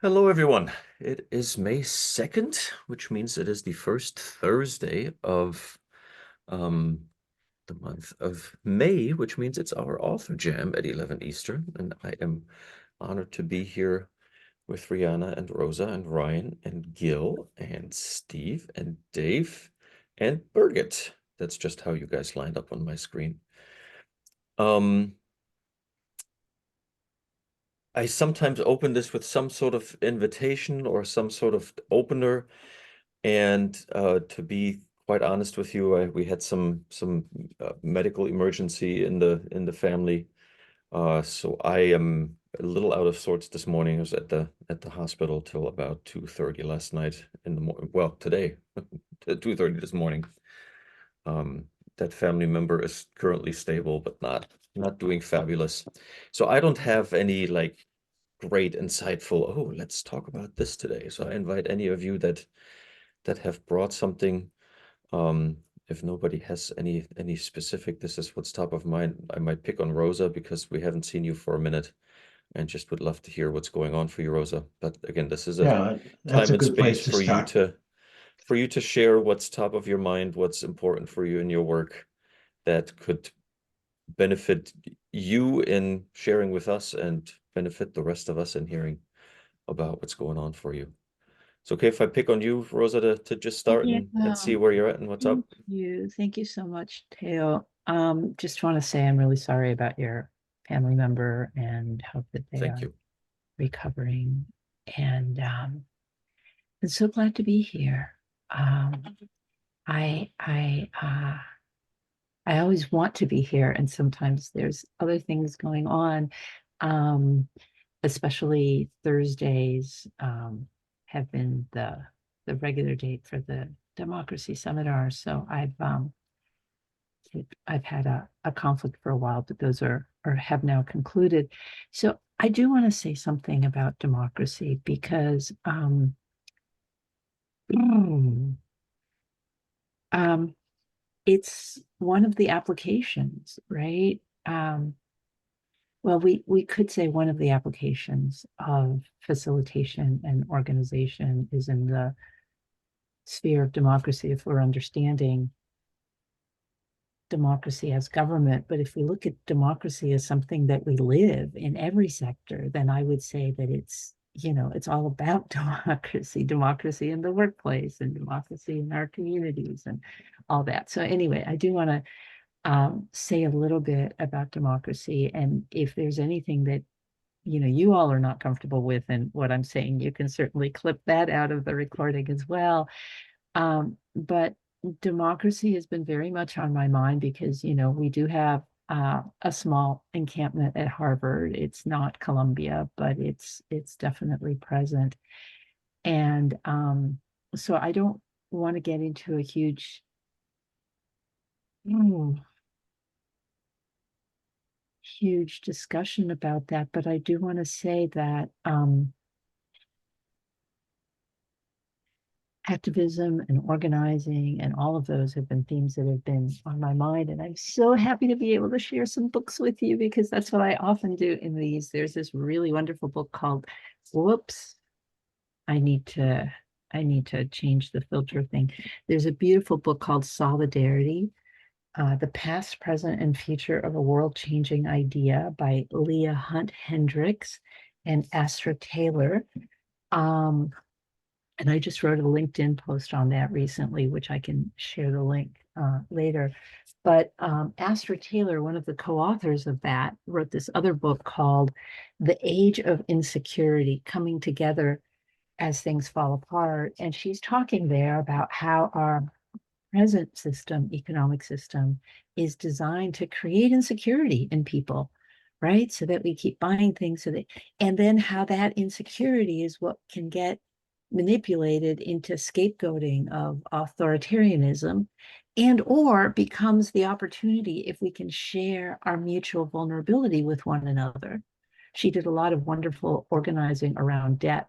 Hello, everyone. It is May 2nd, which means it is the first Thursday of um, the month of May, which means it's our author jam at 11 Eastern. And I am honored to be here with Rihanna and Rosa and Ryan and Gil and Steve and Dave and Birgit. That's just how you guys lined up on my screen. Um, I sometimes open this with some sort of invitation or some sort of opener. And to be quite honest with you, we had some medical emergency in the family. So I am a little out of sorts this morning. I was at the hospital till about 2:30 last night in the morning. Well, today, at 2:30 this morning. Um, that family member is currently stable, but not doing fabulous. So I don't have any like great insightful, oh, let's talk about this today. So I invite any of you that have brought something. Um, if nobody has any specific, this is what's top of mind. I might pick on Rosa because we haven't seen you for a minute and just would love to hear what's going on for you, Rosa. But again, this is a Yeah, that's time a and good space place to for you start. to share what's top of your mind, what's important for you in your work that could benefit you in sharing with us and benefit the rest of us in hearing about what's going on for you. It's okay if I pick on you, Rosa, to just start Yeah, and see where you're at and what's up? thank you. Thank you so much, Teo. Just want to say I'm really sorry about your family member and hope that they Thank are you. recovering. And I'm so glad to be here. Um, I I I always want to be here, and sometimes there's other things going on. Um, Especially Thursdays have been the regular date for the Democracy Seminar. So I've had a conflict for a while, but those are or have now concluded. So I do want to say something about democracy because mm, um, it's one of the applications, right? Well, we could say one of the applications of facilitation and organization is in the sphere of democracy if we're understanding democracy as government. But if we look at democracy as something that we live in every sector, then I would say that it's all about democracy in the workplace and democracy in our communities and all that. So anyway, I do want to say a little bit about democracy. And if there's anything that you all are not comfortable with and what I'm saying, you can certainly clip that out of the recording as well. But democracy has been very much on my mind because, we do have a small encampment at Harvard. It's not Columbia, but it's definitely present. And so I don't want to get into a mm, huge discussion about that, but I do want to say that activism and organizing and all of those have been themes that have been on my mind. And I'm so happy to be able to share some books with you because that's what I often do in these. There's this really wonderful book called Whoops. I need to I need to change the filter thing. There's a beautiful book called Solidarity, The Past, Present, and Future of a World-Changing Idea by Leah Hunt Hendricks and Astra Taylor. Um, and I just wrote a LinkedIn post on that recently, which I can share the link later. But Astra Taylor, one of the co-authors of that, wrote this other book called The Age of Insecurity, Coming Together as Things Fall Apart. And she's talking there about how our present system, economic system, is designed to create insecurity in people, right? So that we keep buying things and then how that insecurity is what can get manipulated into scapegoating of authoritarianism and or becomes the opportunity if we can share our mutual vulnerability with one another. She did a lot of wonderful organizing around debt,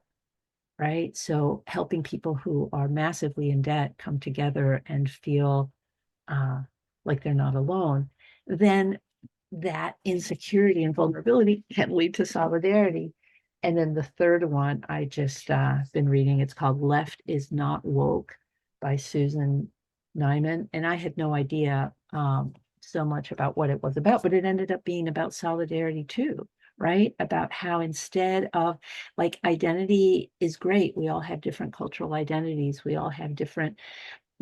right? So helping people who are massively in debt come together and feel uh, like they're not alone, then that insecurity and vulnerability can lead to solidarity. And then the third one I just been reading, it's called Left is Not Woke by Susan Nyman. And I had no idea so much about what it was about, but it ended up being about solidarity too, right? About how instead of like identity is great. We all have different cultural identities. We all have different,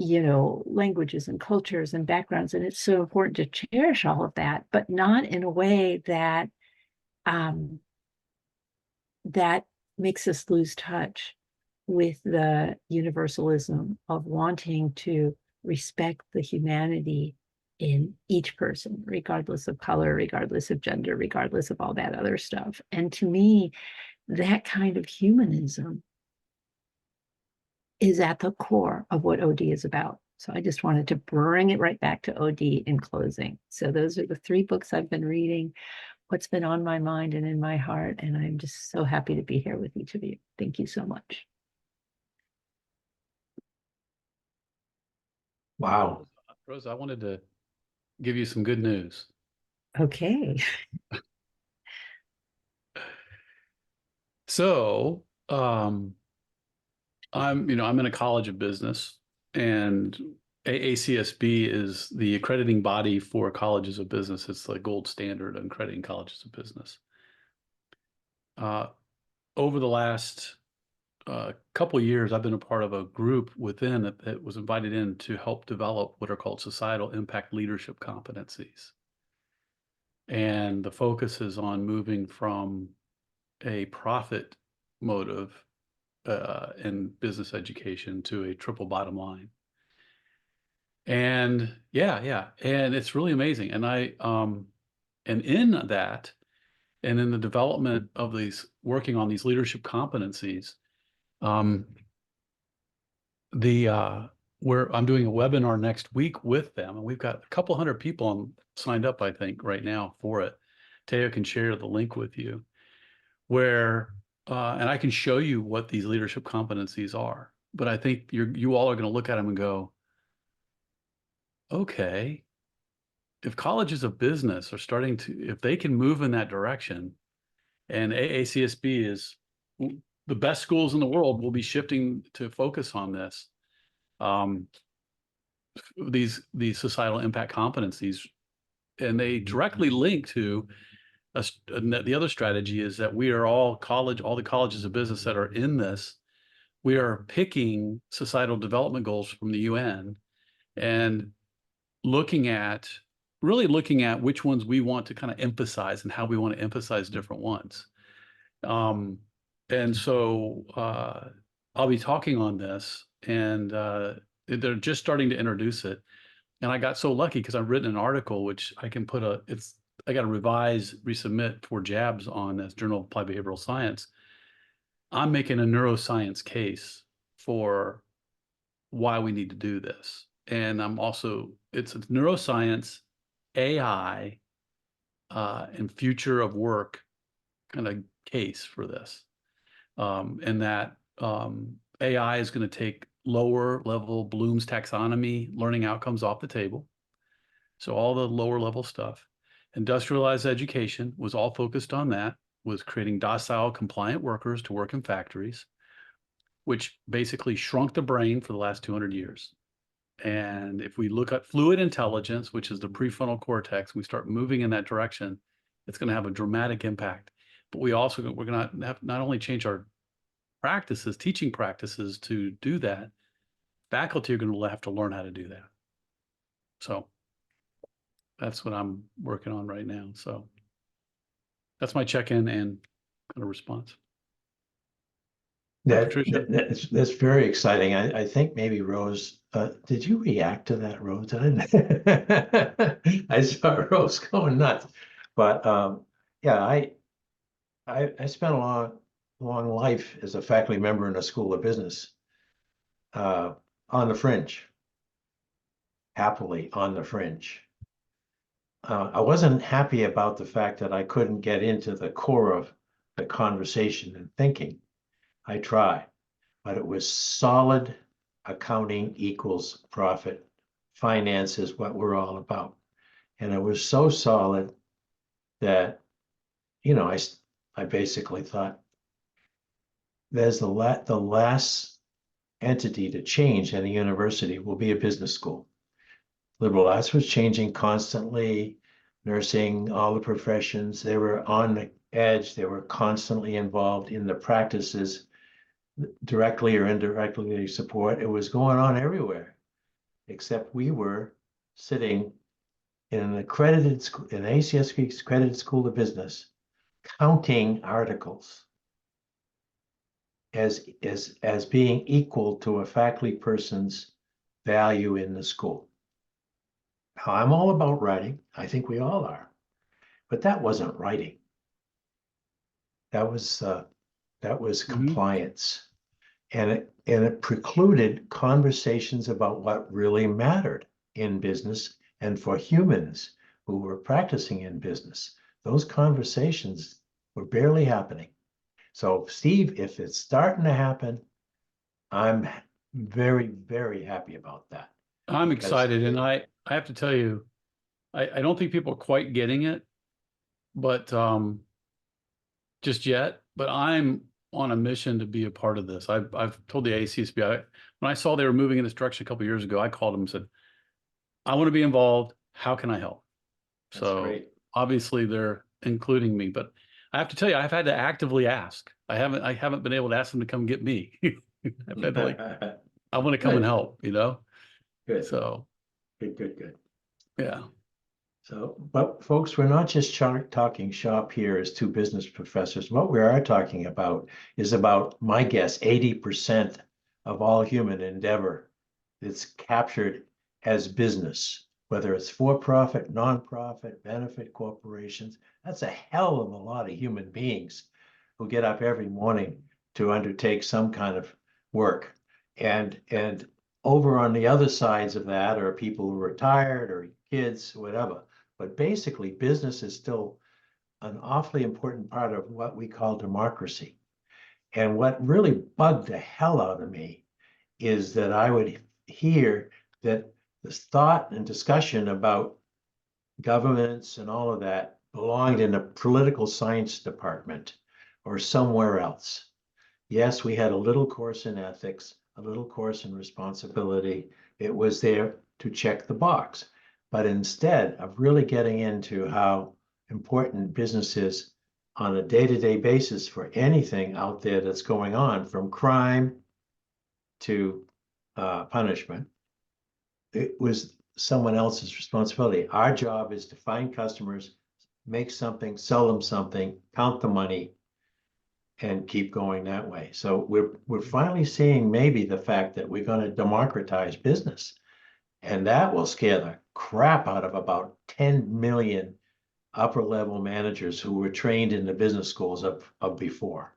languages and cultures and backgrounds. And it's so important to cherish all of that, but not in a way that um, that makes us lose touch with the universalism of wanting to respect the humanity in each person, regardless of color, regardless of gender, regardless of all that other stuff. And to me, that kind of humanism is at the core of what OD is about. So I just wanted to bring it right back to OD in closing. So those are the 3 books I've been reading, what's been on my mind and in my heart. And I'm just so happy to be here with each of you. Thank you so much. Wow. Rose, I wanted to give you some good news. Okay. So, I'm in a college of business, and AACSB is the accrediting body for colleges of business. It's the gold standard on accrediting colleges of business. Over the last couple of years, I've been a part of a group within that was invited in to help develop what are called societal impact leadership competencies. And the focus is on moving from a profit motive in business education to a triple bottom line. And and it's really amazing. And and in that, and in the development of these, working on these leadership competencies, where I'm doing a webinar next week with them, and we've got a couple hundred people signed up, I think, right now for it. Teo can share the link with you, where and I can show you what these leadership competencies are. But I think you all are going to look at them and go, okay, if colleges of business are starting to, if they can move in that direction, and AACSB is the best schools in the world will be shifting to focus on this. These societal impact competencies, and they directly link to the other strategy is that we are all the colleges of business that are in this, we are picking societal development goals from the UN and really looking at which ones we want to kind of emphasize and how we want to emphasize different ones. And so I'll be talking on this, and they're just starting to introduce it. And I got so lucky because I've written an article, which I can I got to resubmit for JABS on this, Journal of Applied Behavioral Science. I'm making a neuroscience case for why we need to do this. And it's a neuroscience, AI, and future of work kind of case for this. And that AI is going to take lower level Bloom's taxonomy learning outcomes off the table. So all the lower level stuff. Industrialized education was all focused on that, was creating docile, compliant workers to work in factories, which basically shrunk the brain for the last 200 years. And if we look at fluid intelligence, which is the prefrontal cortex, we start moving in that direction, it's going to have a dramatic impact. But we're going to have not only change our teaching practices to do that, faculty are going to have to learn how to do that. So that's what I'm working on right now. So that's my check-in and kind of response. That's very exciting. I think maybe Rose, did you react to that, Rose? I saw Rose going nuts. But yeah, I spent a long life as a faculty member in a school of business, on the fringe, happily on the fringe. I wasn't happy about the fact that I couldn't get into the core of the conversation and thinking. I tried, but it was solid. Accounting equals profit. Finance is what we're all about. And it was so solid that, I basically thought, there's the last entity to change in a university will be a business school. Liberal arts was changing constantly, nursing, all the professions, they were on the edge, they were constantly involved in the practices, directly or indirectly they support. It was going on everywhere, except we were sitting in an accredited school, an ACSB accredited school of business, counting articles as being equal to a faculty person's value in the school. Now, I'm all about writing. I think we all are, but that wasn't writing. That was compliance, and it precluded conversations about what really mattered in business and for humans who were practicing in business. Those conversations were barely happening. So, Steve, if it's starting to happen, I'm very, very happy about that. I'm Because excited, and I have to tell you, I don't think people are quite getting it, but just yet. But I'm on a mission to be a part of this. I've told the ACSB, when I saw they were moving in this direction a couple of years ago, I called them and said, I want to be involved. How can I help? That's So great. obviously they're including me, but I have to tell you, I've had to actively ask. I haven't been able to ask them to come get me. I've had to like, I want to come and Good. help, you know? Good, So good. yeah. So, but folks, we're not just talking shop here as two business professors. What we are talking about is about, my guess, 80% of all human endeavor that's captured as business, whether it's for-profit, nonprofit, benefit corporations. That's a hell of a lot of human beings who get up every morning to undertake some kind of work. And over on the other sides of that are people who are retired or kids, whatever. But basically, business is still an awfully important part of what we call democracy. And what really bugged the hell out of me is that I would hear that this thought and discussion about governments and all of that belonged in a political science department or somewhere else. Yes, we had a little course in ethics, a little course in responsibility. It was there to check the box. But instead of really getting into how important business is on a day-to-day basis for anything out there that's going on, from crime to punishment, it was someone else's responsibility. Our job is to find customers, make something, sell them something, count the money, and keep going that way. So we're finally seeing maybe the fact that we're going to democratize business, and that will scare the crap out of about 10 million upper level managers who were trained in the business schools of before,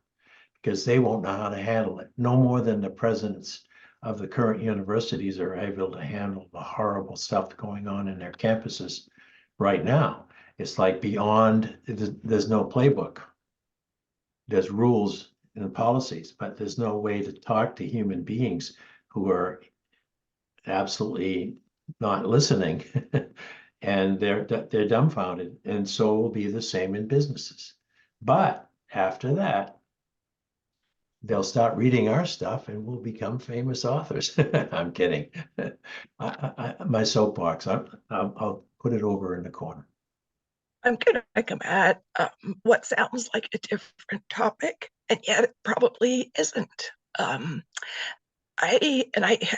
because they won't know how to handle it. No more than the presidents of the current universities are able to handle the horrible stuff going on in their campuses right now. It's like beyond, there's no playbook. There's rules and policies, but there's no way to talk to human beings who are absolutely not listening. And they're dumbfounded. And so will be the same in businesses. But after that, they'll start reading our stuff and we'll become famous authors. I'm kidding. My soapbox, I'll put it over in the corner. I'm going to come at what sounds like a different topic, and yet it probably isn't. I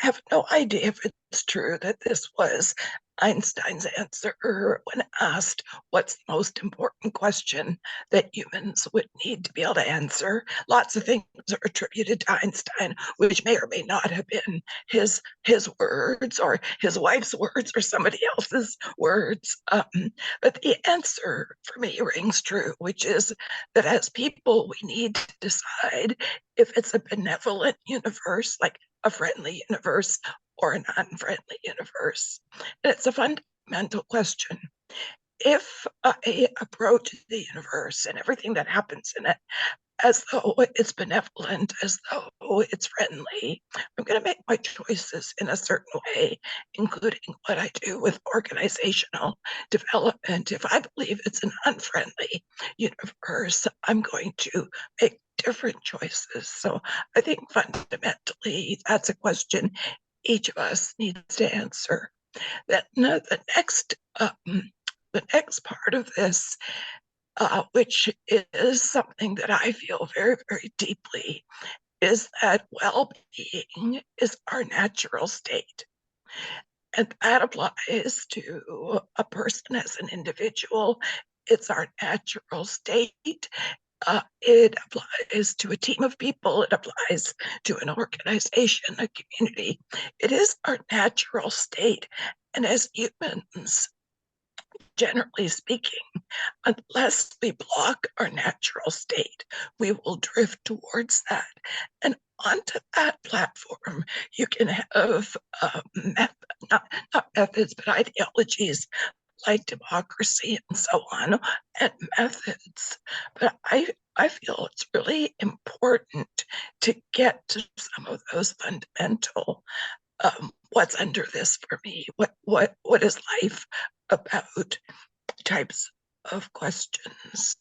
have no idea if it's true that this was Einstein's answer when asked what's the most important question that humans would need to be able to answer. Lots of things are attributed to Einstein, which may or may not have been his words or his wife's words or somebody else's words. But the answer for me rings true, which is that as people, we need to decide if it's a benevolent universe, like a friendly universe, or a non-friendly universe. And it's a fundamental question. If I approach the universe and everything that happens in it as though it's benevolent, as though know it's friendly, I'm going to make my choices in a certain way, including what I do with organizational development. If I believe it's an unfriendly universe, I'm going to make different choices. So I think fundamentally that's a question each of us needs to answer. Then the next part of this, which is something that I feel very, very deeply, is that well-being is our natural state. And that applies to a person as an individual. It's our natural state. It applies to a team of people. It applies to an organization, a community. It is our natural state. And as humans, generally speaking, unless we block our natural state, we will drift towards that. And onto that platform, you can have not methods, but ideologies like democracy and so on, and methods. But I feel it's really important to get to some of those fundamental what's under this for me, what is life about types of questions.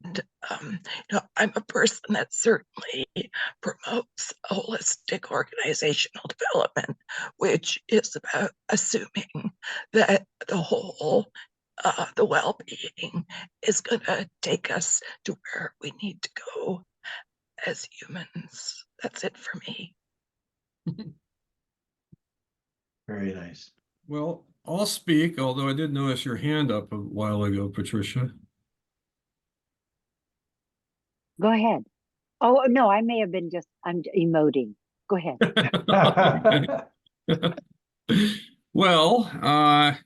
And I'm a person that certainly promotes holistic organizational development, which is about assuming that the whole, the well-being is going to take us to where we need to go as humans. That's it for me. Very nice. Well, I'll speak, although I did notice your hand up a while ago, Patricia. Go ahead. Oh, no, I may have been I'm emoting. Go ahead. Well, I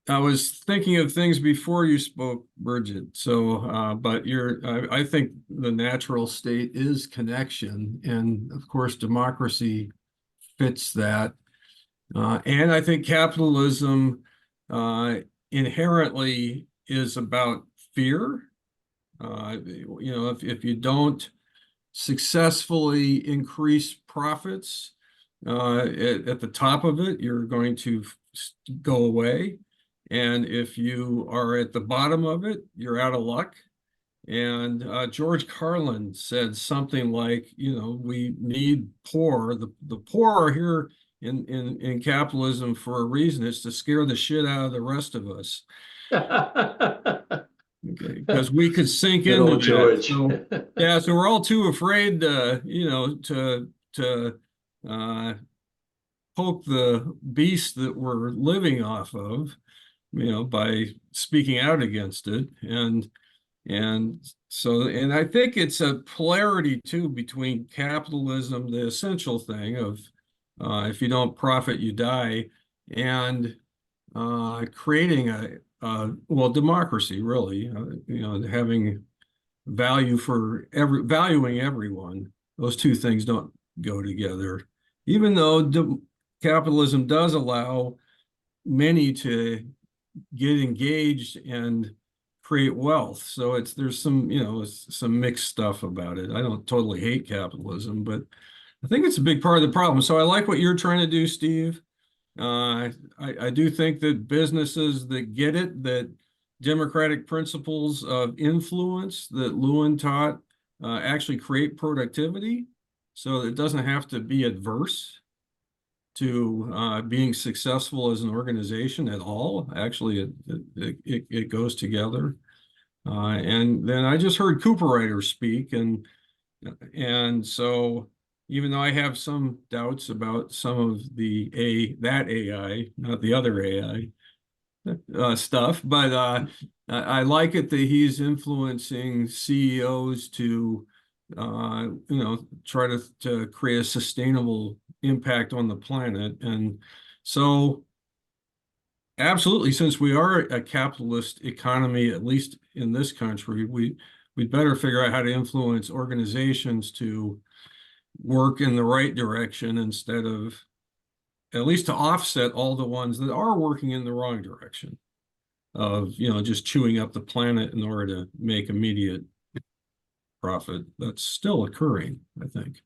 was thinking of things before you spoke, Bridget. So, but I think the natural state is connection, and of course, democracy fits that. And I think capitalism inherently is about fear. If you don't successfully increase profits at the top of it, you're going to go away. And if you are at the bottom of it, you're out of luck. And George Carlin said something like, we need poor. The poor are here in capitalism for a reason. It's to scare the shit out of the rest of us. Okay, because we could sink Good into old George. So, yeah, so we're all too afraid to poke the beast that we're living off of, by speaking out against it. And I think it's a polarity too between capitalism, the essential thing of if you don't profit, you die, and creating democracy, really, having value for valuing everyone. Those two things don't go together, even though capitalism does allow many to get engaged and create wealth. So there's some mixed stuff about it. I don't totally hate capitalism, but I think it's a big part of the problem. So I like what you're trying to do, Steve. I do think that businesses that get it, that democratic principles of influence that Lewin taught actually create productivity. So it doesn't have to be adverse to being successful as an organization at all. Actually, it goes together. And then I just heard Cooperrider speak, and so even though I have some doubts about some of that AI, not the other AI stuff, but I like it that he's influencing CEOs to try to create a sustainable impact on the planet. And so absolutely, since we are a capitalist economy, at least in this country, we'd better figure out how to influence organizations to work in the right direction instead of, at least to offset all the ones that are working in the wrong direction of, just chewing up the planet in order to make immediate profit that's still occurring, I think.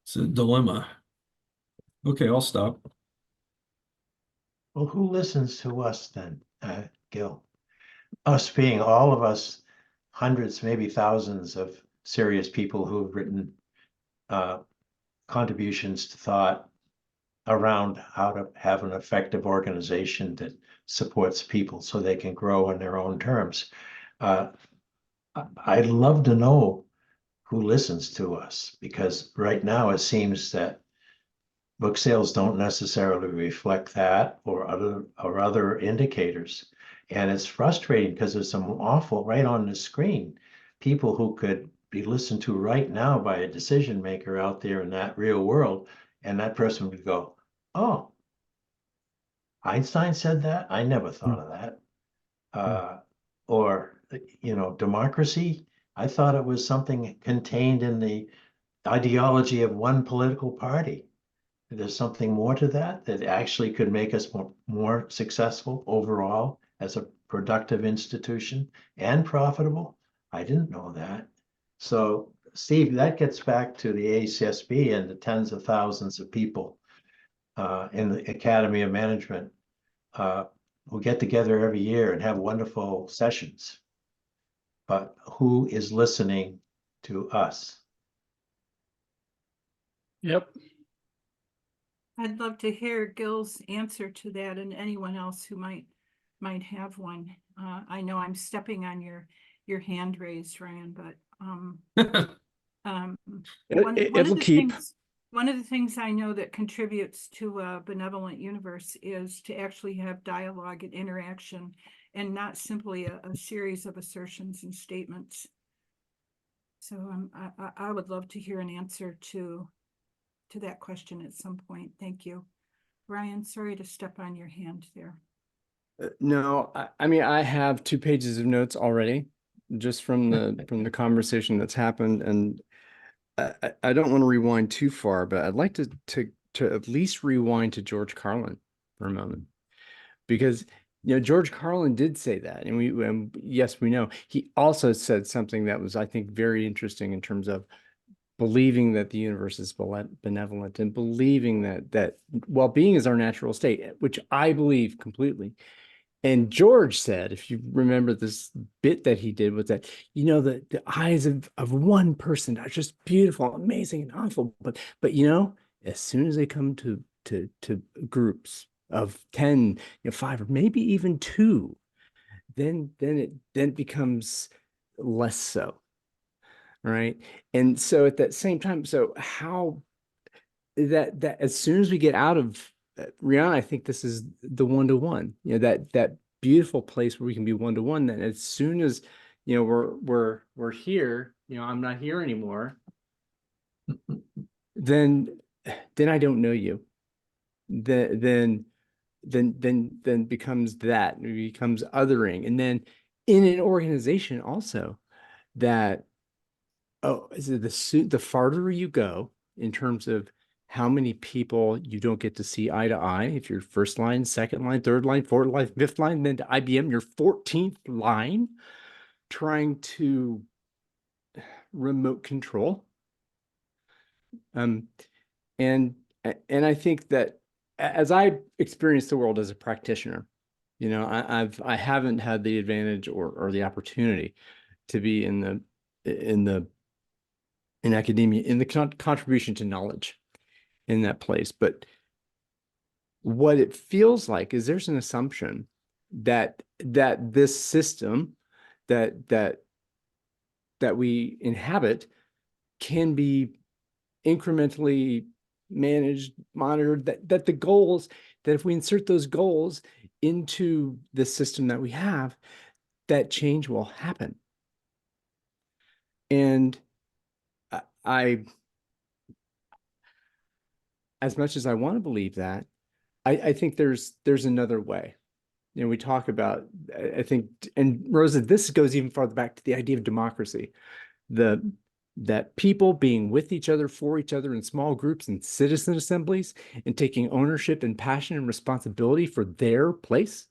It's a dilemma. Okay, I'll stop. Well, who listens to us then, Gil? Us being all of us, hundreds, maybe thousands of serious people who've written contributions to thought around how to have an effective organization that supports people so they can grow on their own terms. I'd love to know who listens to us, because right now it seems that book sales don't necessarily reflect that or other indicators. And it's frustrating because there's some awful, right on the screen, people who could be listened to right now by a decision maker out there in that real world. And that person would go, oh, Einstein said that? I never thought of that. Or, democracy, I thought it was something contained in the ideology of one political party. There's something more to that that actually could make us more successful overall as a productive institution and profitable. I didn't know that. So, Steve, that gets back to the ACSB and the tens of thousands of people in the Academy of Management who get together every year and have wonderful sessions. But who is listening to us? Yep. I'd love to hear Gil's answer to that, and anyone else who might have one. I know I'm stepping on your hand raised, Ryan, but one of the things I know that contributes to a benevolent universe is to actually have dialogue and interaction, and not simply a series of assertions and statements. So I would love to hear an answer to that question at some point. Thank you. Ryan, sorry to step on your hand there. No, I mean, I have 2 pages of notes already, just from the conversation that's happened, and I don't want to rewind too far, but I'd like to at least rewind to George Carlin for a moment, because George Carlin did say that, and yes, we know he also said something that was, I think, very interesting in terms of believing that the universe is benevolent, and believing that well-being is our natural state, which I believe completely. And George said, if you remember this bit that he did, was that, the eyes of one person are just beautiful, amazing, and awful. But as soon as they come to groups of 10, 5, or maybe even 2, then it becomes less so. Right. And so at that same time, so how that as soon as we get out of Rihanna, I think this is the one-to-one, that beautiful place where we can be one-to-one. Then as soon as we're here, I'm not here anymore, then I don't know you. Then becomes that, it becomes othering. And then in an organization also, that the farther you go in terms of how many people you don't get to see eye to eye, if you're first line, second line, third line, fourth line, fifth line, then to IBM, your 14th line, trying to remote control. And I think that as I experienced the world as a practitioner, I haven't had the advantage or the opportunity to be in academia, in the contribution to knowledge in that place. But what it feels like is there's an assumption that this system that we inhabit can be incrementally managed, monitored, that the goals, that if we insert those goals into the system that we have, that change will happen. And as much as I want to believe that, I think there's another way. We talk about, I think, and Rosa, this goes even farther back to the idea of democracy, that people being with each other, for each other in small groups and citizen assemblies, and taking ownership and passion and responsibility for their place,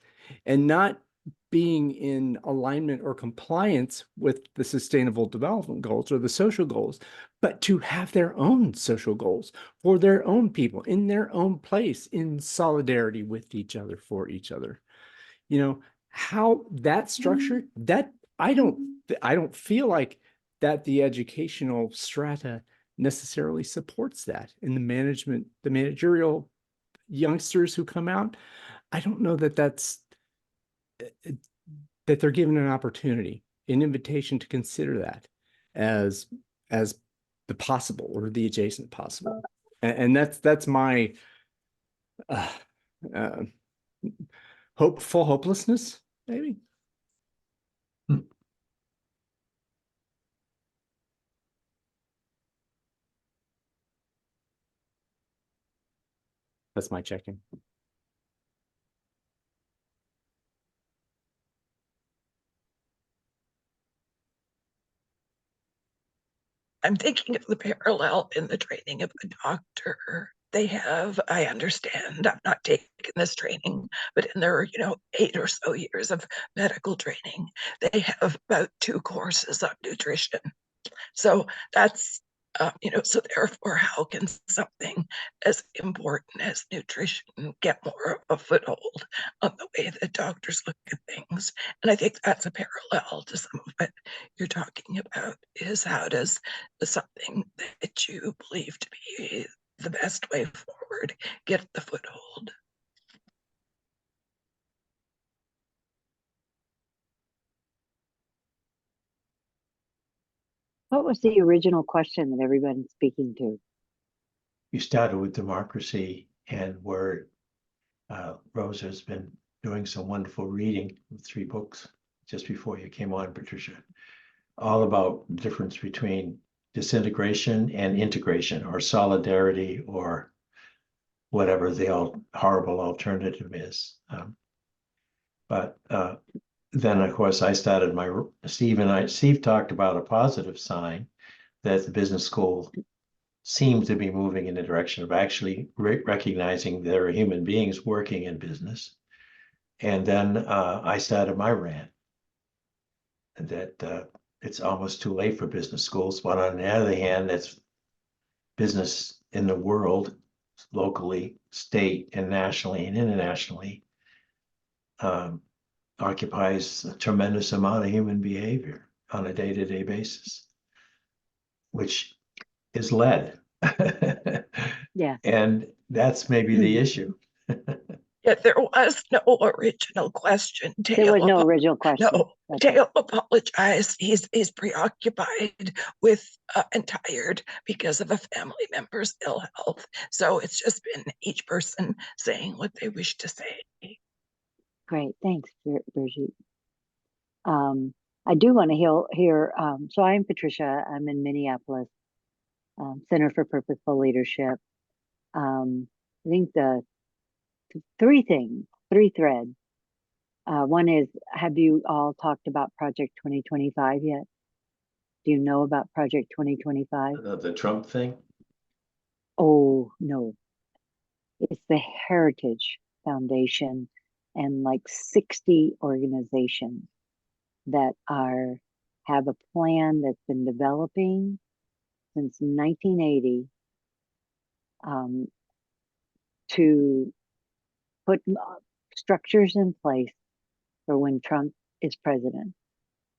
and not being in alignment or compliance with the sustainable development goals or the social goals, but to have their own social goals for their own people in their own place in solidarity with each other, for each other. You know, how that structure, that I don't feel like that the educational strata necessarily supports that in the management, the managerial youngsters who come out. I don't know that that they're given an opportunity, an invitation to consider that as the possible or the adjacent possible. And that's my hopelessness, maybe. That's my check-in. I'm thinking of the parallel in the training of a doctor. They have, I understand, I've not taken this training, but in their, 8 or so years of medical training, they have about 2 courses on nutrition. So that's, so therefore, how can something as important as nutrition get more of a foothold on the way that doctors look at things? And I think that's a parallel to some of what you're talking about, is how does something that you believe to be the best way forward get the foothold? What was the original question that everyone's speaking to? You started with democracy, and where Rosa has been doing some wonderful reading with 3 books just before you came on, Patricia, all about the difference between disintegration and integration, or solidarity, or whatever the horrible alternative is. But then, of course, I started Steve talked about a positive sign that the business school seemed to be moving in the direction of actually recognizing there are human beings working in business. And then I started my rant that it's almost too late for business schools. But on the other hand, it's business in the world, locally, state, and nationally and internationally, occupies a tremendous amount of human behavior on a day-to-day basis, which is led. Yeah. And that's maybe the issue. Yet there was no original question. There was no original question. No, That's Dale apologized. He's preoccupied with and tired because of a family member's ill health. So it's just been each person saying what they wish to say. great. Thanks, Brigitte. I do want to hear, so I'm Patricia. I'm in Minneapolis, Center for Purposeful Leadership. I think the 3 threads. One is, have you all talked about Project 2025 yet? Do you know about Project 2025? The Trump thing? Oh, no. It's the Heritage Foundation and like 60 organizations that have a plan that's been developing since 1980 to put structures in place for when Trump is president,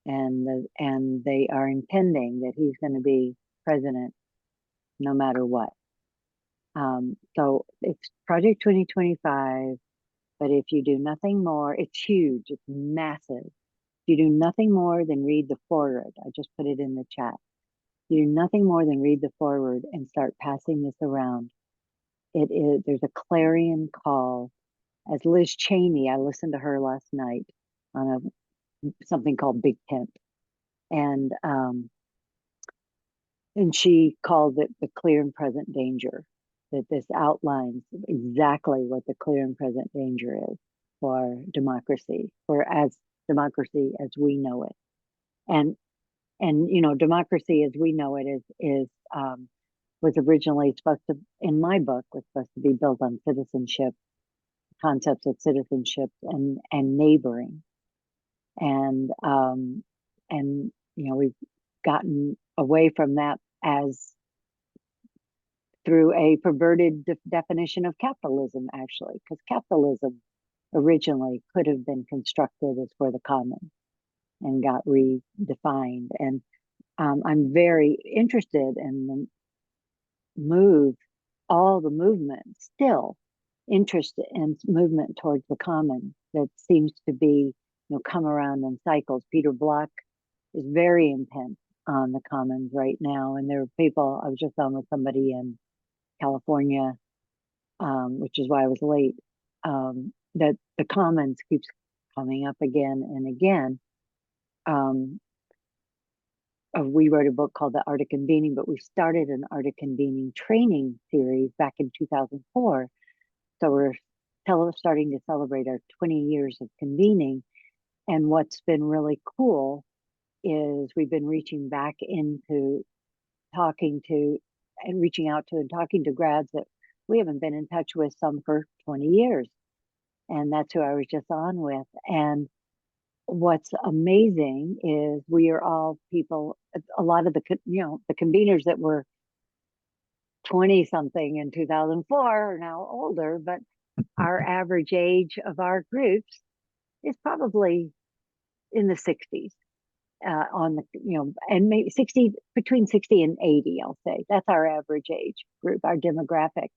and they are intending that he's going to be president no matter what. So it's Project 2025, but if you do nothing more, it's huge, it's massive. If you do nothing more than read the foreword, I just put it in the chat. You do nothing more than read the foreword and start passing this around. There's a clarion call. As Liz Cheney, I listened to her last night on something called Big Tent, and she called it the clear and present danger. That this outlines exactly what the clear and present danger is for democracy, or as democracy as we know it, and democracy as we know it was originally supposed to, in my book, was supposed to be built on citizenship, concepts of citizenship and neighboring. and we've gotten away from that as through a perverted definition of capitalism, actually, because capitalism originally could have been constructed as for the common and got redefined. And I'm very interested in all the movement, still interested in movement towards the common that seems to be, come around in cycles. Peter Block is very intent on the commons right now. And there are people, I was just on with somebody in California, which is why I was late, that the commons keeps coming up again and again. We wrote a book called The Art of Convening, but we started an Art of Convening training series back in 2004. So we're starting to celebrate our 20 years of convening. And what's been really cool is we've been reaching back into talking to and reaching out to and talking to grads that we haven't been in touch with some for 20 years. And that's who I was just on with. And what's amazing is we are all people, a lot of the conveners that were 20 something in 2004 are now older, but our average age of our groups is probably in the 60s. And maybe between 60 and 80, I'll say. That's our average age group, our demographic.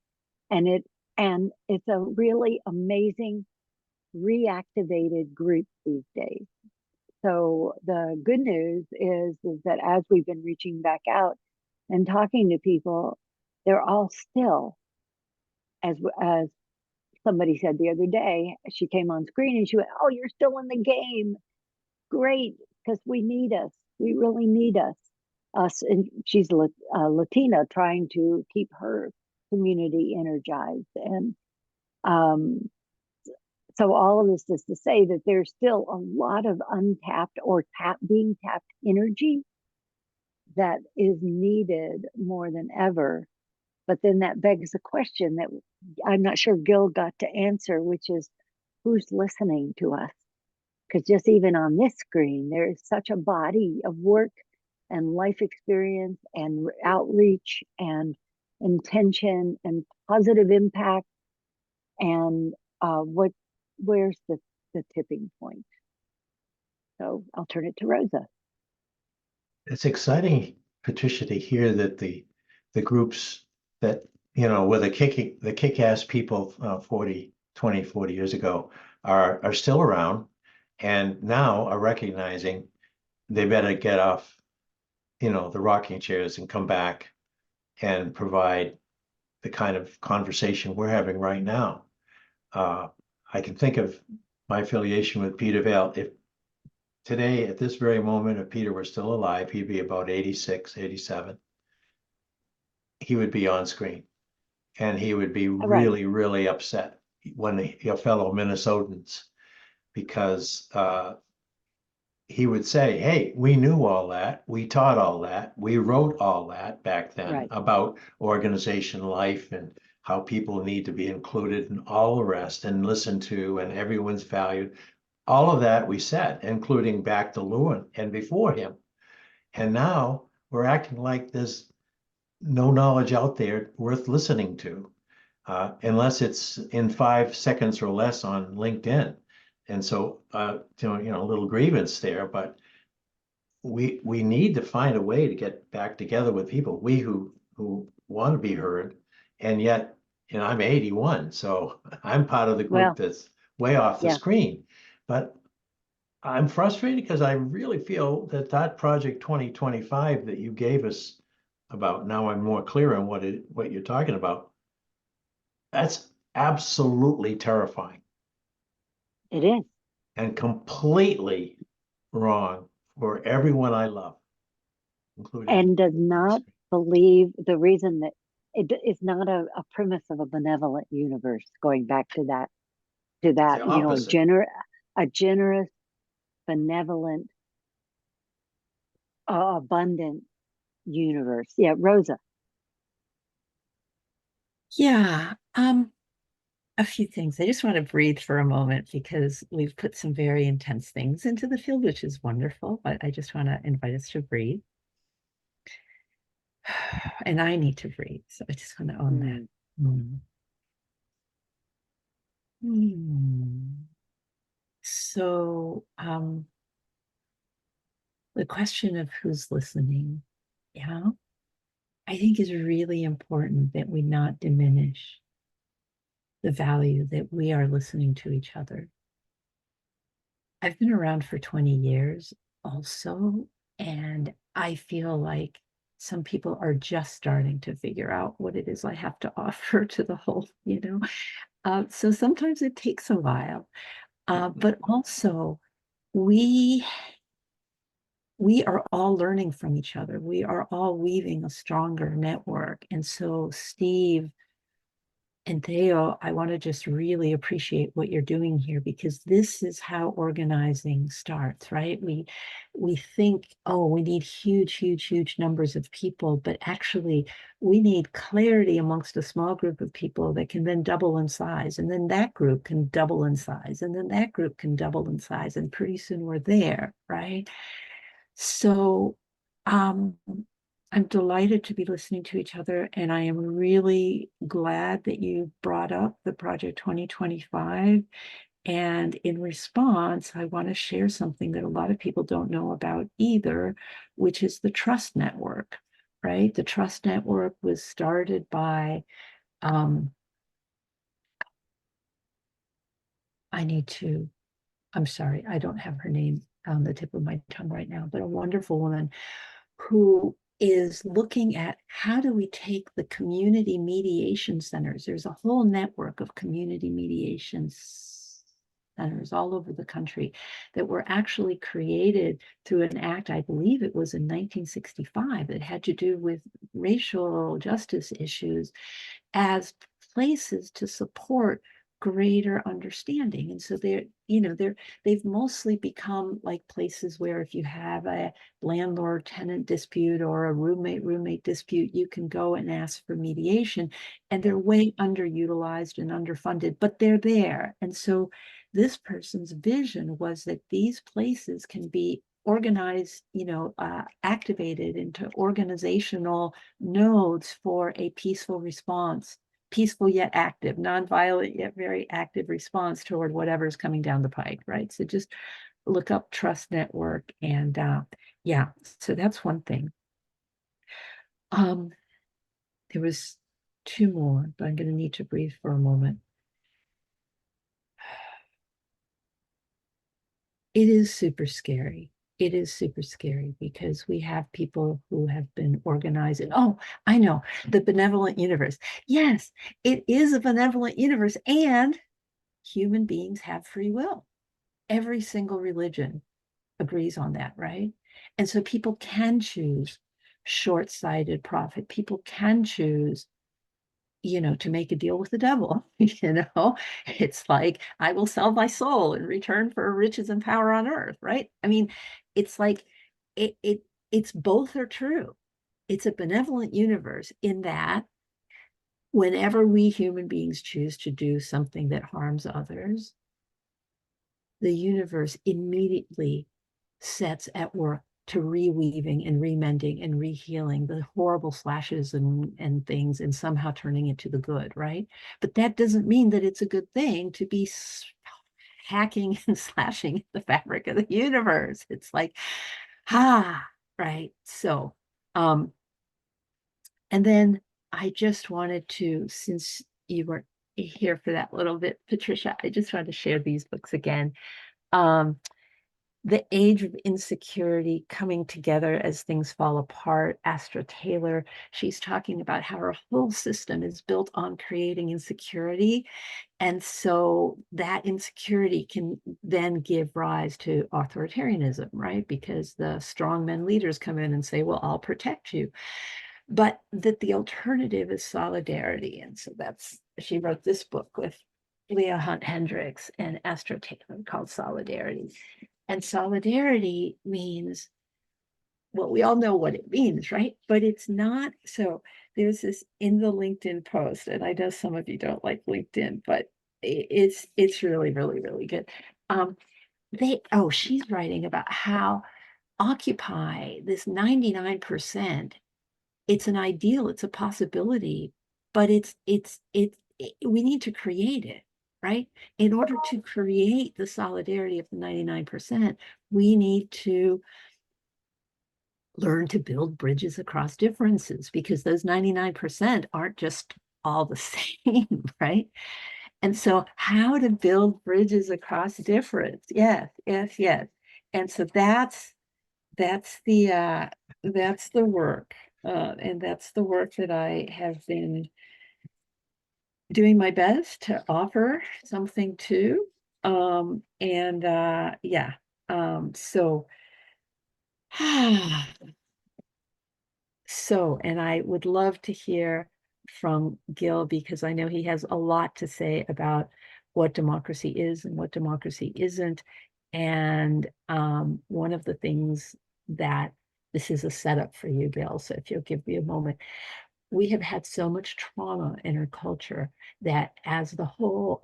And it's a really amazing reactivated group these days. So the good news is that as we've been reaching back out and talking to people, they're all still, as somebody said the other day, she came on screen and she went, "Oh, you're still in the game. Great, because we need us. We really need us." And she's Latina, trying to keep her community energized. And so all of this is to say that there's still a lot of untapped or being tapped energy that is needed more than ever. But then that begs the question that I'm not sure Gil got to answer, which is who's listening to us? Because just even on this screen, there is such a body of work and life experience and outreach and intention and positive impact. And where's the tipping point? So I'll turn it to Rosa. It's exciting, Patricia, to hear that the groups that, were the kick-ass people 20, 40 years ago are still around and now are recognizing they better get off, the rocking chairs and come back and provide the kind of conversation we're having right now. I can think of my affiliation with Peter Vale. If today, at this very moment, if Peter were still alive, he'd be about 86, 87. He would be on screen and he would be really, really upset when your fellow Minnesotans, because he would say, "Hey, we knew all that. We taught all that. We wrote all that back then about organization life and how people need to be included and all the rest and listened to and everyone's valued." All of that we said, including back to Lewin and before him. And now we're acting like there's no knowledge out there worth listening to, unless it's in 5 seconds or less on LinkedIn. And so, a little grievance there, but we need to find a way to get back together with people, we who want to be heard. And yet, I'm 81, so I'm part of the group that's way off the screen. But I'm frustrated because I really feel that Project 2025 that you gave us about, now I'm more clear on what you're talking about. That's absolutely terrifying. It is. And completely wrong for everyone I love, including. And does not believe the reason that it is not a premise of a benevolent universe, going back to that, a generous, benevolent, abundant universe. Yeah, Rosa. Yeah. a few things. I just want to breathe for a moment because we've put some very intense things into the field, which is wonderful, but I just want to invite us to breathe. And I need to breathe, so I just want to own that. So, the question of who's listening, yeah, I think is really important that we not diminish the value that we are listening to each other. I've been around for 20 years also, and I feel like some people are just starting to figure out what it is I have to offer to the whole, so sometimes it takes a while, but also we are all learning from each other. We are all weaving a stronger network. And so Steve and Theo, I want to just really appreciate what you're doing here, because this is how organizing starts, right? We think, oh, we need huge numbers of people, but actually we need clarity amongst a small group of people that can then double in size, and then that group can double in size, and then that group can double in size, and pretty soon we're there, right? So I'm delighted to be listening to each other, and I am really glad that you brought up the Project 2025. And in response, I want to share something that a lot of people don't know about either, which is the Trust Network, right? The Trust Network was started by, I'm sorry, I don't have her name on the tip of my tongue right now, but a wonderful woman who is looking at how do we take the community mediation centers. There's a whole network of community mediation centers all over the country that were actually created through an act, I believe it was in 1965, that had to do with racial justice issues, as places to support greater understanding. And so they've mostly become like places where if you have a landlord-tenant dispute or a roommate dispute, you can go and ask for mediation, and they're way underutilized and underfunded, but they're there. And so this person's vision was that these places can be organized, activated into organizational nodes for a peaceful response, peaceful yet active, nonviolent yet very active response toward whatever's coming down the pike, right? So just look up Trust Network, and yeah, so that's one thing. There was two more, but I'm going to need to breathe for a moment. It is super scary. It is super scary because we have people who have been organizing. Oh, I know, the benevolent universe. Yes, it is a benevolent universe, and human beings have free will. Every single religion agrees on that, right? And so people can choose short-sighted profit. People can choose, to make a deal with the devil. It's like, I will sell my soul in return for riches and power on earth, right? I mean, it's like it's both are true. It's a benevolent universe in that whenever we human beings choose to do something that harms others, the universe immediately sets at work to reweaving and remending and rehealing the horrible slashes and things, and somehow turning it to the good, right? But that doesn't mean that it's a good thing to be hacking and slashing the fabric of the universe. It's like, right? So, and then I just wanted to, since you were here for that little bit, Patricia, I just wanted to share these books again. The Age of Insecurity, Coming Together as Things Fall Apart, Astra Taylor. She's talking about how our whole system is built on creating insecurity. And so that insecurity can then give rise to authoritarianism, right? Because the strongmen leaders come in and say, well, I'll protect you. But that the alternative is solidarity. And so she wrote this book with Leah Hunt Hendricks and Astra Taylor called Solidarity. And solidarity means, well, we all know what it means, right? But it's not. So there's this in the LinkedIn post, and I know some of you don't like LinkedIn, but it's really, really, really good. She's writing about how Occupy, this 99%, it's an ideal, it's a possibility, but we need to create it, right? In order to create the solidarity of the 99%, we need to learn to build bridges across differences, because those 99% aren't just all the same, right? And so how to build bridges across difference. Yes, yes, yes. And so that's the work. And that's the work that I have been doing my best to offer something to. Yeah. So and I would love to hear from Gil, because I know he has a lot to say about what democracy is and what democracy isn't. And one of the things that this is a setup for you, Gil, so if you'll give me a moment. We have had so much trauma in our culture that as a whole,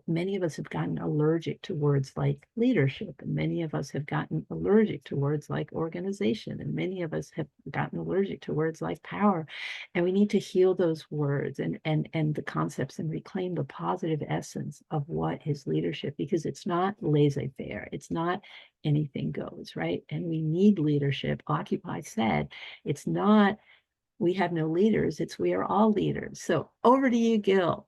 many of us have gotten allergic to words like leadership, and many of us have gotten allergic to words like organization, and many of us have gotten allergic to words like power. And we need to heal those words and the concepts and reclaim the positive essence of what is leadership, because it's not laissez-faire. It's not anything goes, right? And we need leadership. Occupy said, it's not we have no leaders, it's we are all leaders. So over to you, Gil.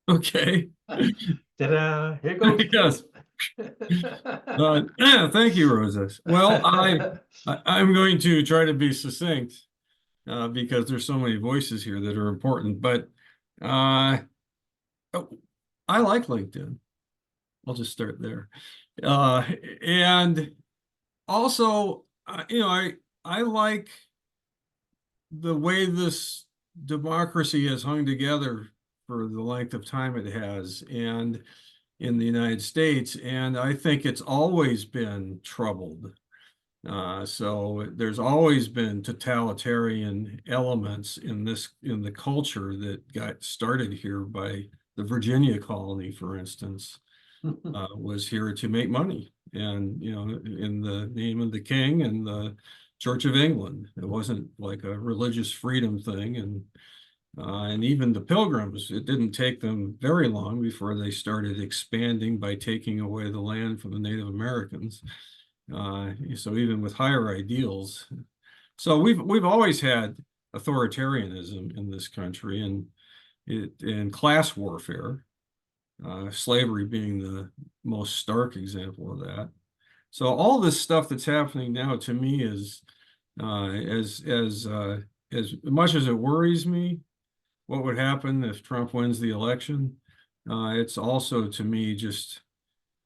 Okay. Ta-da, here goes. Yes. Thank you, Rosa. Well, I'm going to try to be succinct because there's so many voices here that are important. But I like LinkedIn. I'll just start there. And also, I like the way this democracy has hung together for the length of time it has, and in the United States, and I think it's always been troubled. So there's always been totalitarian elements in the culture that got started here by the Virginia colony, for instance, was here to make money, and in the name of the king and the Church of England. It wasn't like a religious freedom thing, and even the Pilgrims, it didn't take them very long before they started expanding by taking away the land from the Native Americans. So even with higher ideals, so we've always had authoritarianism in this country, and class warfare, slavery being the most stark example of that. So all this stuff that's happening now, to me, is as much as it worries me what would happen if Trump wins the election, it's also, to me, just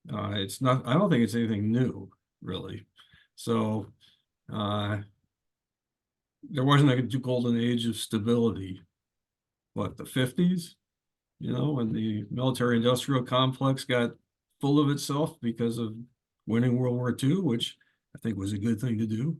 it's not. I don't think it's anything new, really. So there wasn't a golden age of stability. What, the 50s? When the military-industrial complex got full of itself because of winning World War II, which I think was a good thing to do,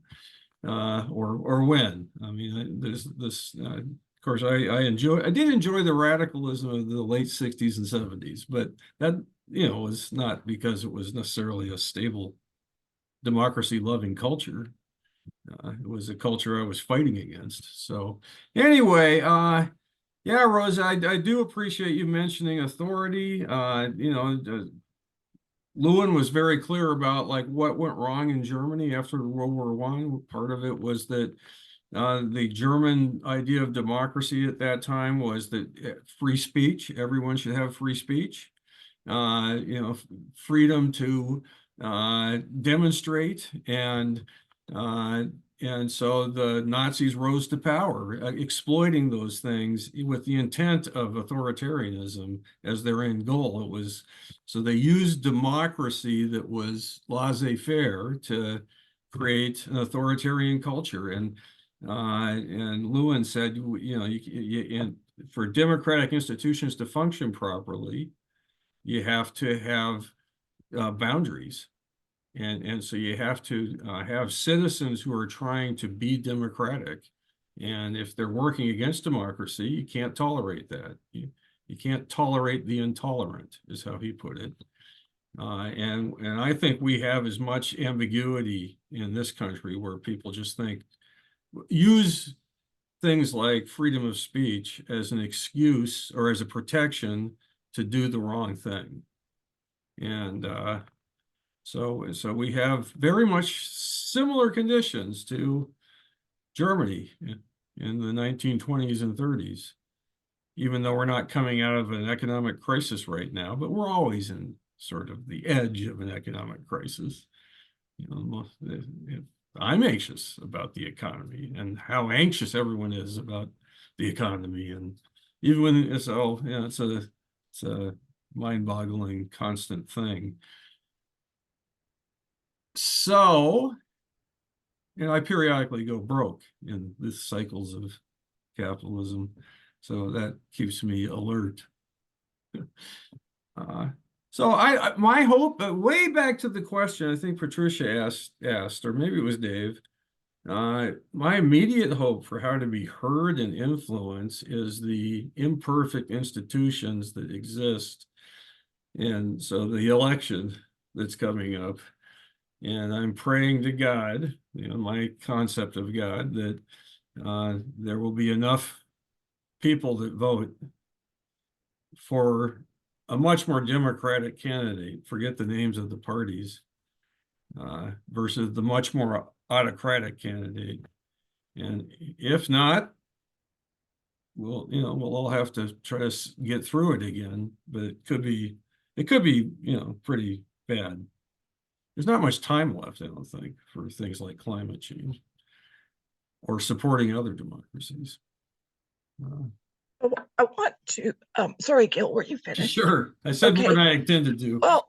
or when. I mean, there's this. Of course, I did enjoy the radicalism of the late 60s and 70s, but that was not because it was necessarily a stable, democracy-loving culture. It was a culture I was fighting against. So anyway, yeah, Rosa, I do appreciate you mentioning authority. Lewin was very clear about what went wrong in Germany after World War I. Part of it was that the German idea of democracy at that time was that free speech, everyone should have free speech, freedom to demonstrate, and so the Nazis rose to power, exploiting those things with the intent of authoritarianism as their end goal. So they used democracy that was laissez-faire to create an authoritarian culture. And Lewin said, for democratic institutions to function properly, you have to have boundaries. And so you have to have citizens who are trying to be democratic. And if they're working against democracy, you can't tolerate that. You can't tolerate the intolerant, is how he put it. And I think we have as much ambiguity in this country where people just think, use things like freedom of speech as an excuse or as a protection to do the wrong thing. And so we have very much similar conditions to Germany in the 1920s and 30s, even though we're not coming out of an economic crisis right now, but we're always in sort of the edge of an economic crisis. You know, I'm anxious about the economy and how anxious everyone is about the economy. And even when it's all, you know, it's a mind-boggling constant thing. So, you know, I periodically go broke in the cycles of capitalism. So that keeps me alert. So my hope, way back to the question I think Patricia asked, or maybe it was Dave, my immediate hope for how to be heard and influence is the imperfect institutions that exist. And so the election that's coming up, and I'm praying to God, you know, my concept of God, that there will be enough people that vote for a much more democratic candidate, forget the names of the parties, versus the much more autocratic candidate. And if not, we'll all have to try to get through it again, but it could be, you know, pretty bad. There's not much time left, I don't think, for things like climate change or supporting other democracies. I want to, sorry, Gil, were you finished? Sure, I said more than I intended to. Well,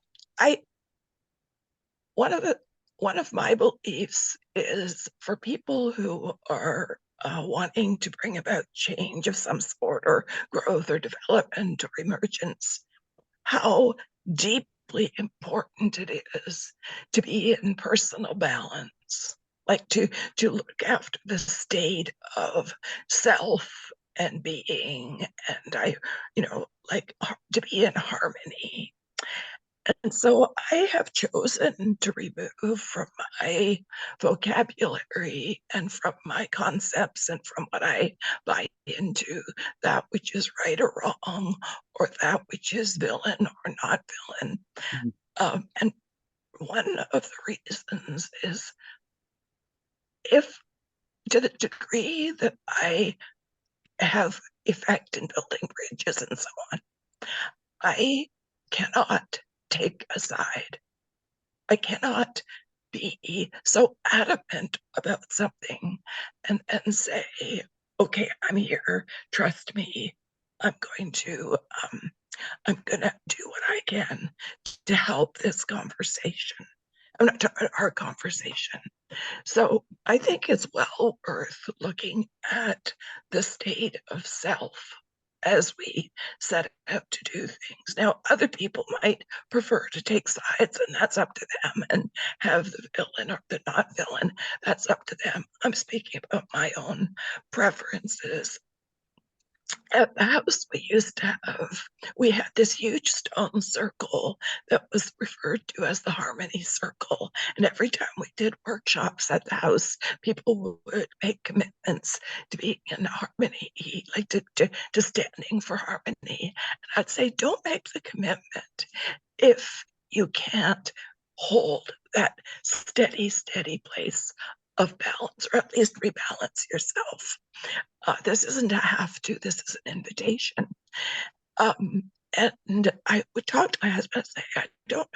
one of my beliefs is for people who are wanting to bring about change of some sort, or growth or development or emergence, how deeply important it is to be in personal balance, like to look after the state of self and being, and like to be in harmony. And so I have chosen to remove from my vocabulary and from my concepts and from what I buy into that which is right or wrong, or that which is villain or not villain. And one of the reasons is, if to the degree that I have effect in building bridges and so on, I cannot take a side. I cannot be so adamant about something and say, okay, I'm here, trust me, I'm gonna do what I can to help this conversation. I'm not talking about our conversation. So I think it's well worth looking at the state of self as we set out to do things. Now, other people might prefer to take sides, and that's up to them, and have the villain or the not villain, that's up to them. I'm speaking about my own preferences. At the house we had this huge stone circle that was referred to as the Harmony Circle. And every time we did workshops at the house, people would make commitments to being in harmony, like to standing for harmony. And I'd say, don't make the commitment if you can't hold that steady place of balance, or at least rebalance yourself. This isn't a have to, this is an invitation. And I would talk to my husband and say, I don't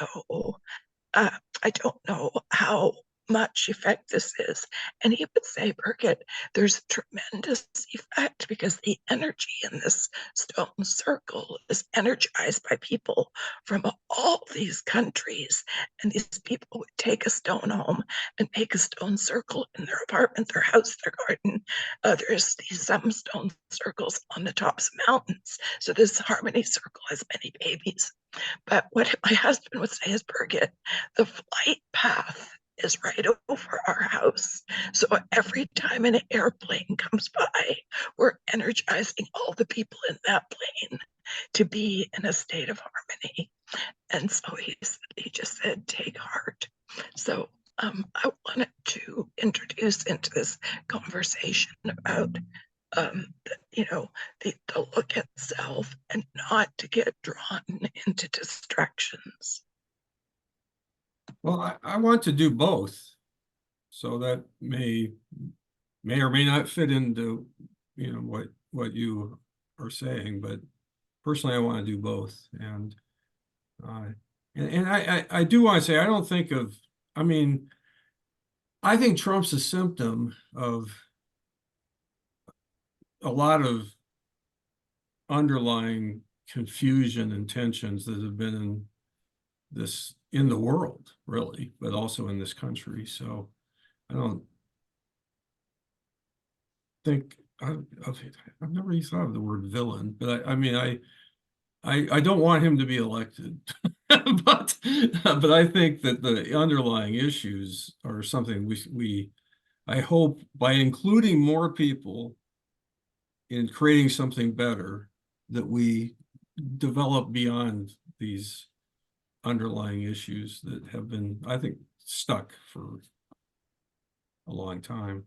know how much effect this is. And he would say, Birgit, there's tremendous effect, because the energy in this stone circle is energized by people from all these countries. And these people would take a stone home and make a stone circle in their apartment, their house, their garden. There's some stone circles on the tops of mountains. So this Harmony Circle has many babies. But what my husband would say is, Birgit, the flight path is right over our house. So every time an airplane comes by, we're energizing all the people in that plane to be in a state of harmony. And so he just said, take heart. So I wanted to introduce into this conversation about the look at self and not to get drawn into distractions. Well, I want to do both. So that may or may not fit into, what you are saying, but personally, I want to do both. And I do want to say, I don't think of, I think Trump's a symptom of a lot of underlying confusion and tensions that have been in the world, really, but also in this country. So I don't think I've never really thought of the word villain, but I don't want him to be elected, but I think that the underlying issues are something I hope by including more people in creating something better, that we develop beyond these underlying issues that have been, I think, stuck for a long time.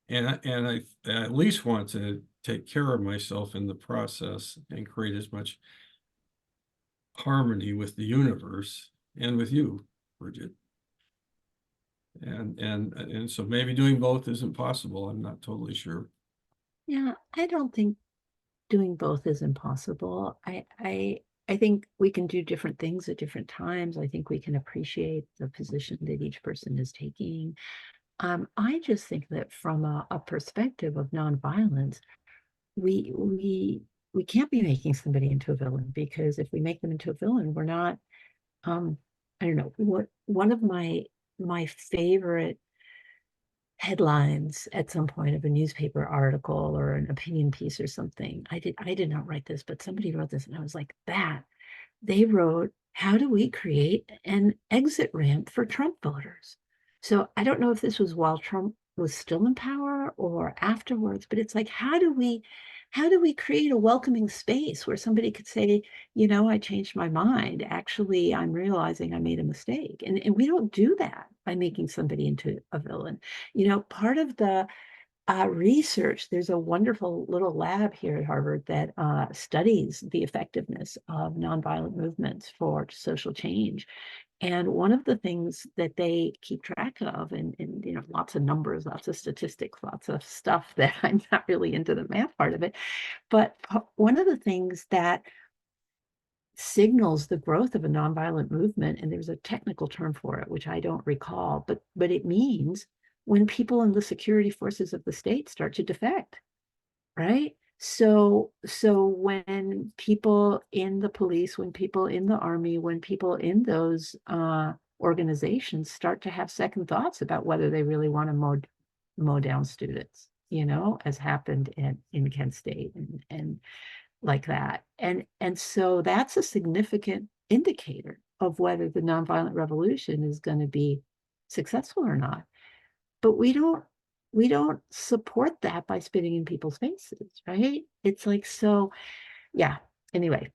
And I at least want to take care of myself in the process and create as much harmony with the universe and with you, Bridget. And so maybe doing both isn't possible. I'm not totally sure. Yeah, I don't think doing both is impossible. I think we can do different things at different times. I think we can appreciate the position that each person is taking. I just think that from a perspective of nonviolence, we can't be making somebody into a villain, because if we make them into a villain, we're not. I don't know what one of my favorite headlines at some point of a newspaper article or an opinion piece or something. I did not write this, but somebody wrote this, and I was like, that. They wrote, how do we create an exit ramp for Trump voters? So I don't know if this was while Trump was still in power or afterwards, but it's like, how do we create a welcoming space where somebody could say, I changed my mind. Actually, I'm realizing I made a mistake. And we don't do that by making somebody into a villain. Part of the research, there's a wonderful little lab here at Harvard that studies the effectiveness of nonviolent movements for social change. And one of the things that they keep track of, and lots of numbers, lots of statistics, lots of stuff that I'm not really into the math part of it, but one of the things that signals the growth of a nonviolent movement, and there's a technical term for it, which I don't recall, but it means when people in the security forces of the state start to defect, right? So when people in the police, when people in the army, when people in those organizations start to have second thoughts about whether they really want to mow down students, as happened in Kent State and like that. And so that's a significant indicator of whether the nonviolent revolution is going to be successful or not. But we don't support that by spitting in people's faces, right? It's like, so yeah, anyway,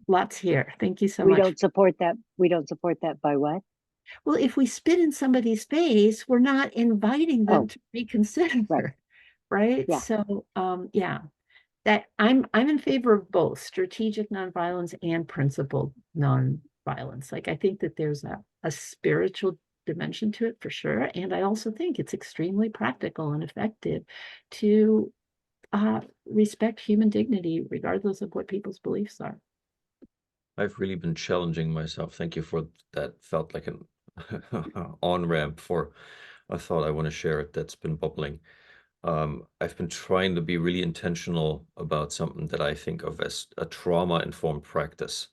lots here. Thank you so much. We don't support that by what? Well, if we spit in somebody's face, we're not inviting them to reconsider, right? Yeah. So yeah, that I'm in favor of both strategic nonviolence and principled nonviolence. Like, I think that there's a spiritual dimension to it for sure. And I also think it's extremely practical and effective to respect human dignity, regardless of what people's beliefs are. I've really been challenging myself. Thank you for that. Felt like an on-ramp for a thought I want to share it that's been bubbling. I've been trying to be really intentional about something that I think of as a trauma-informed practice.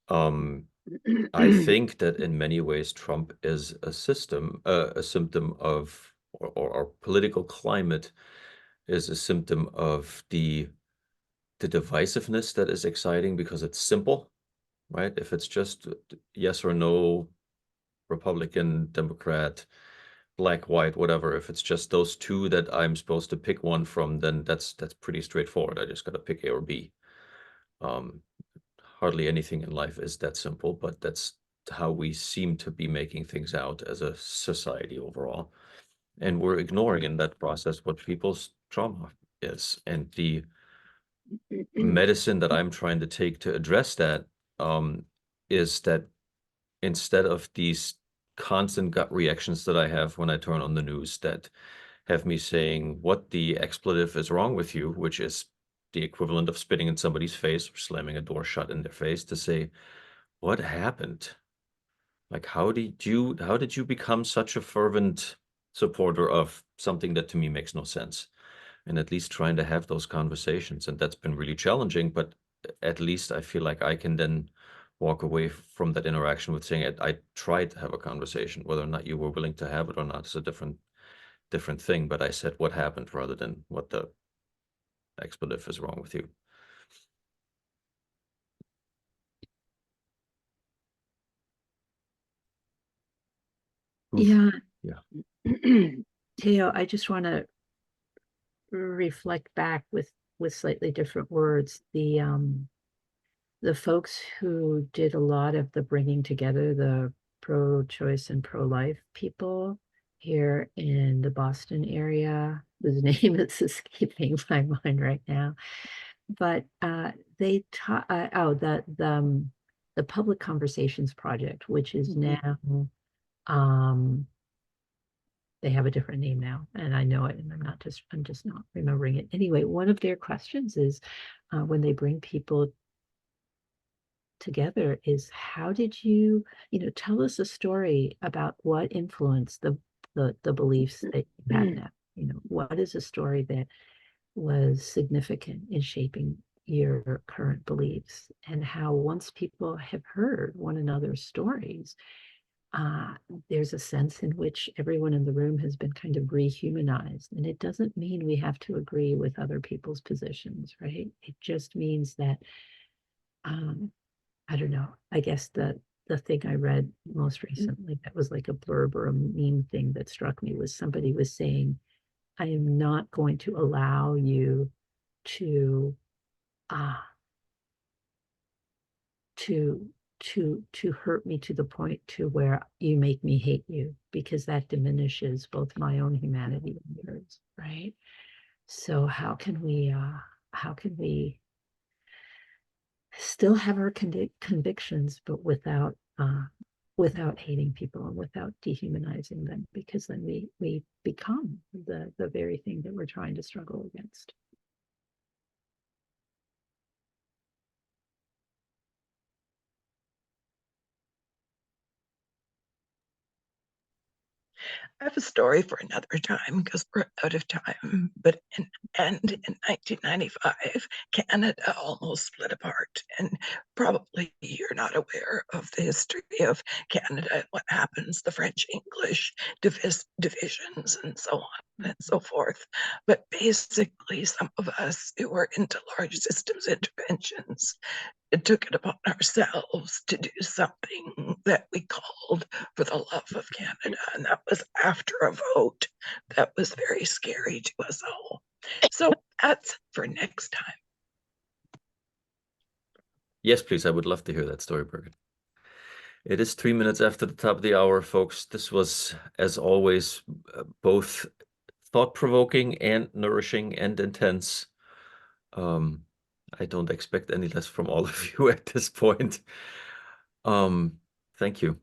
I think that in many ways, Trump is a symptom of, or our political climate is a symptom of the divisiveness that is exciting because it's simple, right? If it's just yes or no, Republican, Democrat, black, white, whatever, if it's just those two that I'm supposed to pick one from, then that's pretty straightforward. I just got to pick A or B. Hardly anything in life is that simple, but that's how we seem to be making things out as a society overall. And we're ignoring in that process what people's trauma is. And the medicine that I'm trying to take to address that is that instead of these constant gut reactions that I have when I turn on the news that have me saying what the expletive is wrong with you, which is the equivalent of spitting in somebody's face or slamming a door shut in their face, to say, what happened? Like, how did you become such a fervent supporter of something that to me makes no sense? And at least trying to have those conversations. And that's been really challenging, but at least I feel like I can then walk away from that interaction with saying I tried to have a conversation. Whether or not you were willing to have it or not is a different thing. But I said what happened rather than what the expletive is wrong with you. Oof. Yeah. Yeah. Teo, I just want to reflect back with slightly different words. The folks who did a lot of the bringing together, the pro-choice and pro-life people here in the Boston area, whose name is escaping my mind right now, but they taught the Public Conversations Project, which is now they have a different name now, and I know it, and I'm just not remembering it. Anyway, one of their questions is when they bring people together is, how did you tell us a story about what influenced the beliefs that you had now. What is a story that was significant in shaping your current beliefs, and how once people have heard one another's stories, there's a sense in which everyone in the room has been kind of rehumanized. And it doesn't mean we have to agree with other people's positions, right? It just means that I don't know. I guess the thing I read most recently that was like a blurb or a meme thing that struck me was somebody was saying, I am not going to allow you to hurt me to the point to where you make me hate you, because that diminishes both my own humanity and yours, right? So how can we still have our convictions, but without hating people and without dehumanizing them, because then we become the very thing that we're trying to struggle against. I have a story for another time because we're out of time. But in 1995, Canada almost split apart. And probably you're not aware of the history of Canada and what happens, the French-English divisions and so on and so forth. But basically, some of us who were into large systems interventions took it upon ourselves to do something that we called For the Love of Canada. And that was after a vote that was very scary to us all. So that's for next time. Yes, please. I would love to hear that story, Birgit. It is 3 minutes after the top of the hour, folks. This was, as always, both thought-provoking and nourishing and intense. I don't expect any less from all of you at this point. Thank you.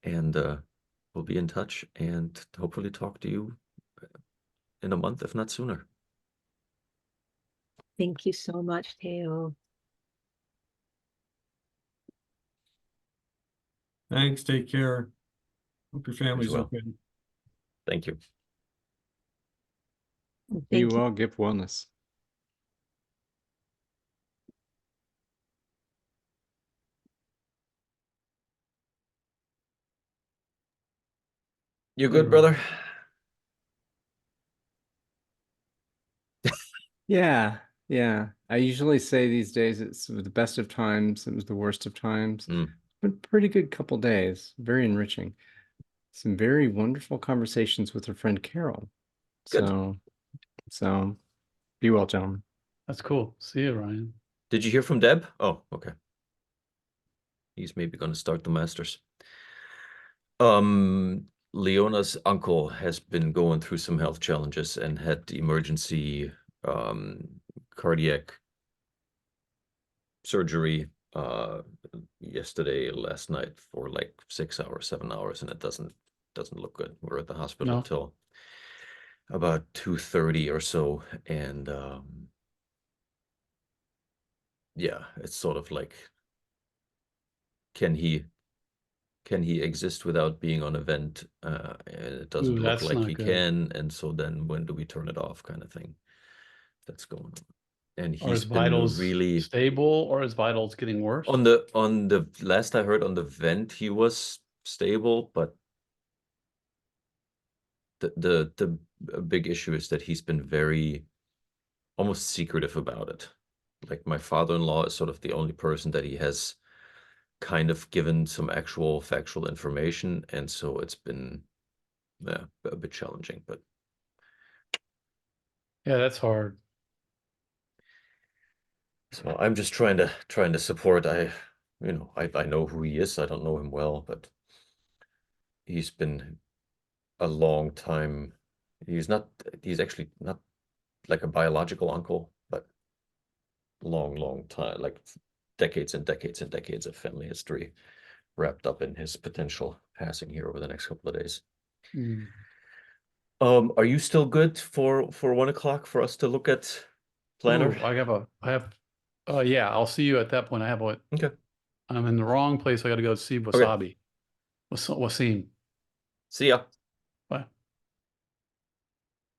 And we'll be in touch and hopefully talk to you in a month, if not sooner. Thank you so much, Teo. Thanks. Take care. Hope your family's well. okay. Thank you. Be well, give wellness. You good, brother? Yeah. I usually say these days it's the best of times, it was the worst of times. But pretty good couple days, very enriching. Some very wonderful conversations with her friend Carol. Good. So be well, gentlemen. That's cool. See you, Ryan. Did you hear from Deb? Oh, okay. He's maybe going to start the Masters. Leona's uncle has been going through some health challenges and had emergency cardiac surgery last night for like 6 hours, 7 hours, and it doesn't look good. We're at the hospital No. until about 2:30 or so, and yeah, it's sort of like, can he exist without being on a vent? And it doesn't Ooh, look that's like not he good. can, and so then when do we turn it off, kind of thing. That's going on. And Are his he's been vitals really stable, or his vitals getting worse? on the last I heard on the vent, he was stable, but the big issue is that he's been very almost secretive about it. Like my father-in-law is sort of the only person that he has kind of given some actual factual information, and so it's been a bit challenging, but Yeah, that's hard. so I'm just trying to support. I know who he is. I don't know him well, but he's been a long time. He's actually not like a biological uncle, but long time, like decades and decades and decades of family history wrapped up in his potential passing here over the next couple of days. Mm. Are you still good for 1 o'clock for us to look at planner? Ooh, yeah, I'll see you at that point. Okay. I'm in the wrong place. I got to go see Wasabi. Wasim. See ya.